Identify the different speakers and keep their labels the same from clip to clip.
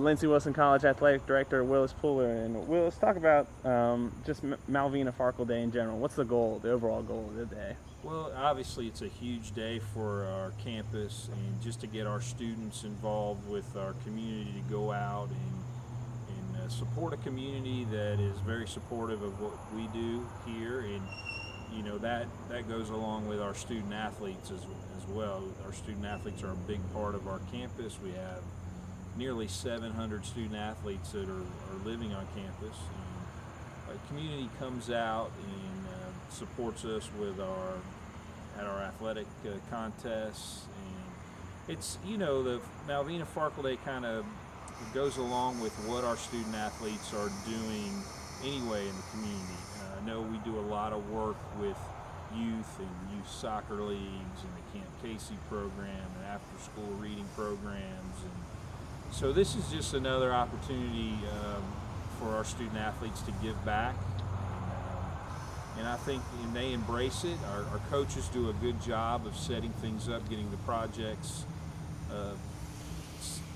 Speaker 1: Lindsey Wilson College Athletic Director Willis Pooler. And Will, let's talk about just Malvina Farkle Day in general. What's the goal, the overall goal of the day?
Speaker 2: Well, obviously it's a huge day for our campus, and just to get our students involved with our community to go out and support a community that is very supportive of what we do here. And you know, that goes along with our student athletes as well. Our student athletes are a big part of our campus. We have nearly 700 student athletes that are living on campus. And our community comes out and supports us with at our athletic contests. And it's, you know, the Malvina Farkle Day kind of goes along with what our student athletes are doing anyway in the community. I know we do a lot of work with youth and youth soccer leagues and the Camp Casey program and after school reading programs. And so this is just another opportunity for our student athletes to give back. And I think they embrace it. Our coaches do a good job of setting things up, getting the projects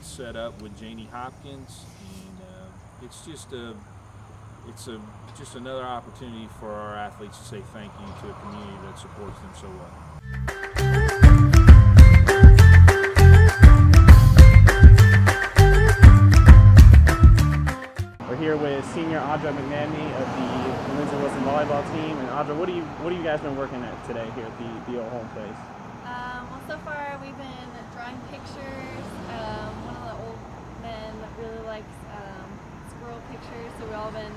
Speaker 2: set up with Janie Hopkins, and it's just another opportunity for our athletes to say thank you to a community that supports them so well.
Speaker 1: We're here with senior Audra McNamee of the Lindsey Wilson volleyball team. And Audra, what have you guys been working at today here at the old home place?
Speaker 3: Well, so far we've been drawing pictures. One of the old men really likes squirrel pictures, so we've all been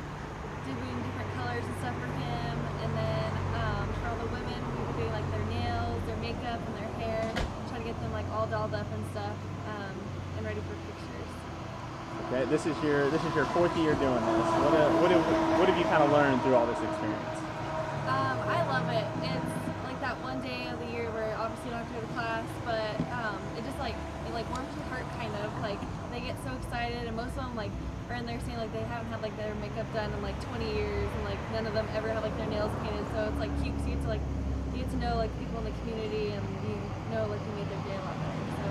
Speaker 3: doing different colors and stuff for him. And then for all the women, we've been doing like their nails, their makeup, and their hair, trying to get them like all dolled up and stuff, and ready for pictures.
Speaker 1: Okay, this is your fourth year doing this. What have you kind of learned through all this experience?
Speaker 3: I love it. It's like that one day of the year where obviously you don't have to go to class, but it just like warms your heart kind of. Like they get so excited, and most of them like are in there saying like they haven't had like their makeup done in like 20 years, and like none of them ever have like their nails painted. So it's like cute. So you get to know like people in the community, and you know like you made their day a lot better. So.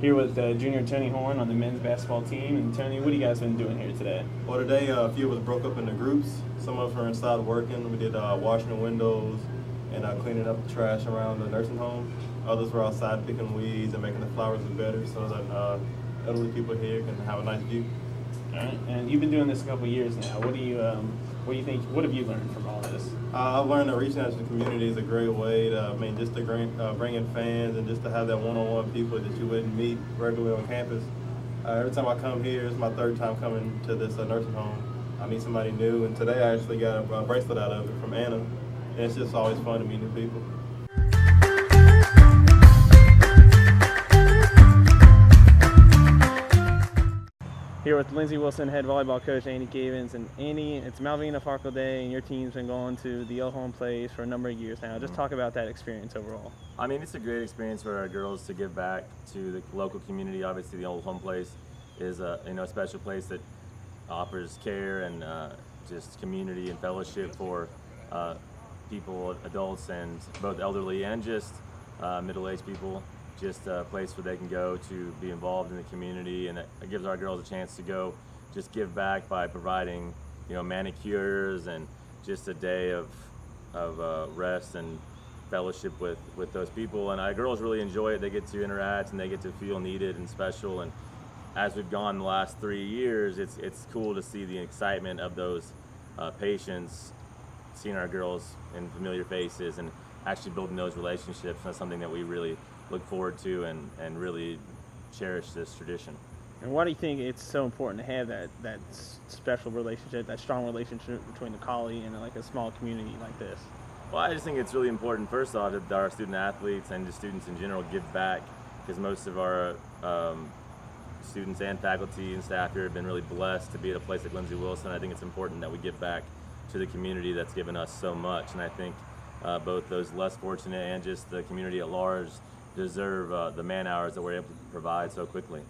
Speaker 1: Here with Junior Tony Horn on the men's basketball team. And Tony, what have you guys been doing here today?
Speaker 4: Well, today a few of us broke up into groups. Some of us were inside working. We did washing the windows and cleaning up the trash around the nursing home. Others were outside picking weeds and making the flowers look better so that elderly people here can have a nice view.
Speaker 1: All right, and you've been doing this a couple of years now. What do you think? What have you learned from all this?
Speaker 4: I've learned that reaching out to the community is a great way to, just to bring in fans and just to have that one-on-one people that you wouldn't meet regularly on campus. Every time I come here, it's my third time coming to this nursing home. I meet somebody new, and today I actually got a bracelet out of it from Anna, and it's just always fun to meet new people.
Speaker 1: Here with Lindsey Wilson head volleyball coach Andy Gavins. And Andy, it's Malvina Farkle Day, and your team's been going to the old home place for a number of years now. Just talk about that experience overall.
Speaker 5: I mean, it's a great experience for our girls to give back to the local community. Obviously, the old home place is a special place that offers care and just community and fellowship for people, adults, and both elderly and just middle-aged people. Just a place where they can go to be involved in the community, and it gives our girls a chance to go just give back by providing, manicures and just a day of rest and fellowship with those people. And our girls really enjoy it. They get to interact and they get to feel needed and special. And as we've gone the last 3 years, it's cool to see the excitement of those patients, seeing our girls in familiar faces and actually building those relationships. That's something that we really look forward to and really cherish this tradition.
Speaker 1: And why do you think it's so important to have that special relationship, that strong relationship between the collie and like a small community like this?
Speaker 5: Well, I just think it's really important, first off, that our student athletes and just students in general give back, because most of our students and faculty and staff here have been really blessed to be at a place like Lindsey Wilson. I think it's important that we give back to the community that's given us so much, and I think both those less fortunate and just the community at large deserve the man hours that we're able to provide so quickly.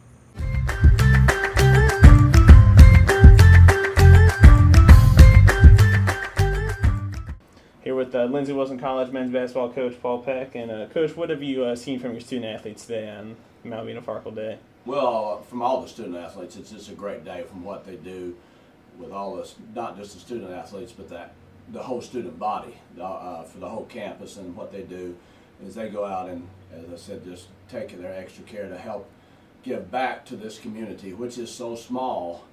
Speaker 1: Here with with Lindsey Wilson College men's basketball coach Paul Peck. And Coach, what have you seen from your student athletes today on Malvina Farkle Day?
Speaker 6: Well, from all the student athletes, it's just a great day from what they do with all this, not just the student athletes, but the whole student body for the whole campus. And what they do is they go out and, as I said, just take their extra care to help give back to this community, which is so small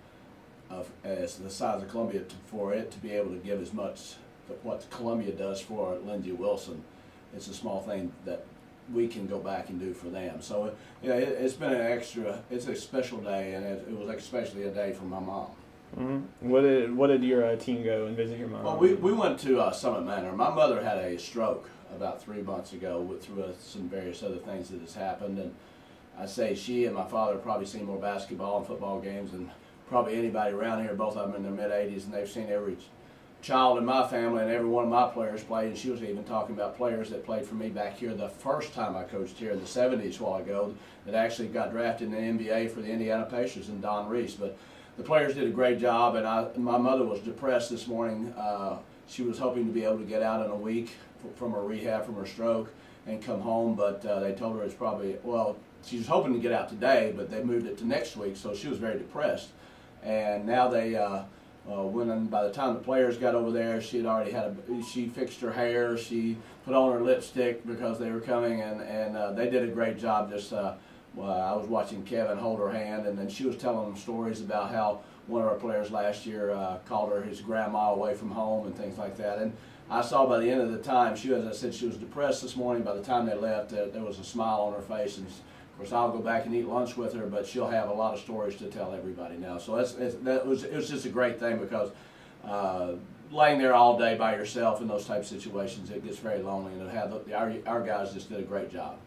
Speaker 6: as the size of Columbia, for it to be able to give as much what Columbia does for Lindsey Wilson. It's a small thing that we can go back and do for them. So it's been it's a special day, and it was especially a day for my mom.
Speaker 1: Mm-hmm. What did your team go and visit your mom?
Speaker 6: Well, we went to Summit Manor. My mother had a stroke about 3 months ago through some various other things that has happened, and I say she and my father have probably seen more basketball and football games than probably anybody around here. Both of them in their mid-80s, and they've seen every child in my family and every one of my players play. And she was even talking about players that played for me back here the first time I coached here in the 70s a while ago that actually got drafted in the NBA for the Indiana Pacers and Don Reese. But the players did a great job, and my mother was depressed this morning. She was hoping to be able to get out in a week from her rehab from her stroke and come home, but they told her it's probably, well, she was hoping to get out today, but they moved it to next week, so she was very depressed. And now they, by the time the players got over there, she fixed her hair, she put on her lipstick because they were coming, and they did a great job. Just I was watching Kevin hold her hand, and then she was telling them stories about how one of our players last year called her his grandma away from home and things like that. And I saw by the end of the time, as I said, she was depressed this morning. By the time they left, there was a smile on her face. And of course, I'll go back and eat lunch with her, but she'll have a lot of stories to tell everybody now. So it was just a great thing, because laying there all day by yourself in those type of situations, it gets very lonely. And our guys just did a great job.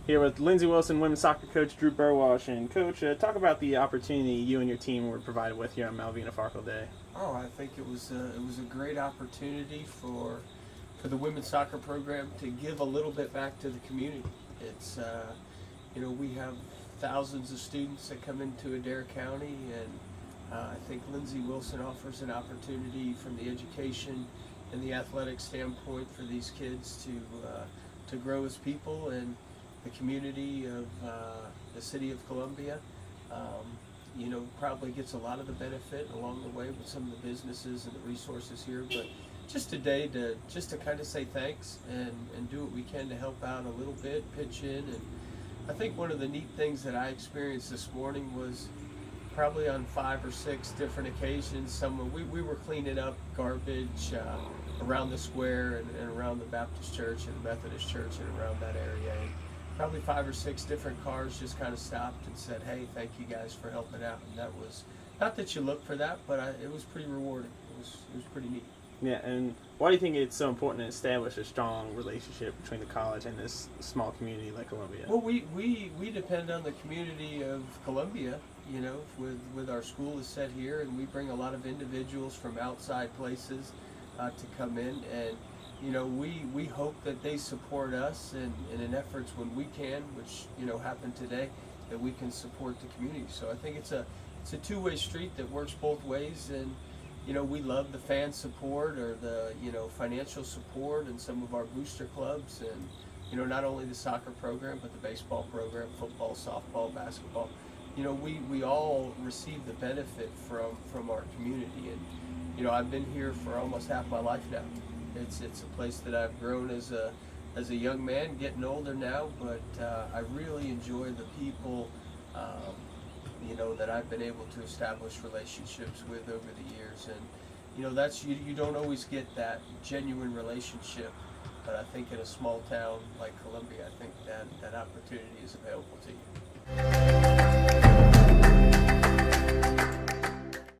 Speaker 1: Here with Lindsey Wilson women's soccer coach Drew Burwash. And Coach, talk about the opportunity you and your team were provided with here on Malvina Farkle Day.
Speaker 7: Oh, I think it was a great opportunity for the women's soccer program to give a little bit back to the community. It's we have thousands of students that come into Adair County, and I think Lindsey Wilson offers an opportunity from the education and the athletic standpoint for these kids to grow as people. And the community of the city of Columbia, probably gets a lot of the benefit along the way with some of the businesses and the resources here. But just today to kind of say thanks and do what we can to help out a little bit, pitch in. And I think one of the neat things that I experienced this morning was probably on 5 or 6 different occasions, we were cleaning up garbage around the square and around the Baptist church and the Methodist church and around that area. And probably 5 or 6 different cars just kind of stopped and said, "Hey, thank you guys for helping out." And that was, not that you look for that, but it was pretty rewarding. It was pretty neat.
Speaker 1: Yeah, and why do you think it's so important to establish a strong relationship between the college and this small community like Columbia?
Speaker 7: Well, we depend on the community of Columbia, with our school is set here, and we bring a lot of individuals from outside places to come in, and we hope that they support us in an efforts when we can, which happened today, that we can support the community. So I think it's a two-way street that works both ways, and we love the fan support or the financial support and some of our booster clubs, and not only the soccer program but the baseball program, football, softball, basketball. We all receive the benefit from our community, and I've been here for almost half my life now. It's a place that I've grown as a young man, getting older now, but I really enjoy the people that I've been able to establish relationships with over the years. And that's you don't always get that genuine relationship, but I think in a small town like Columbia, I think that opportunity is available to you.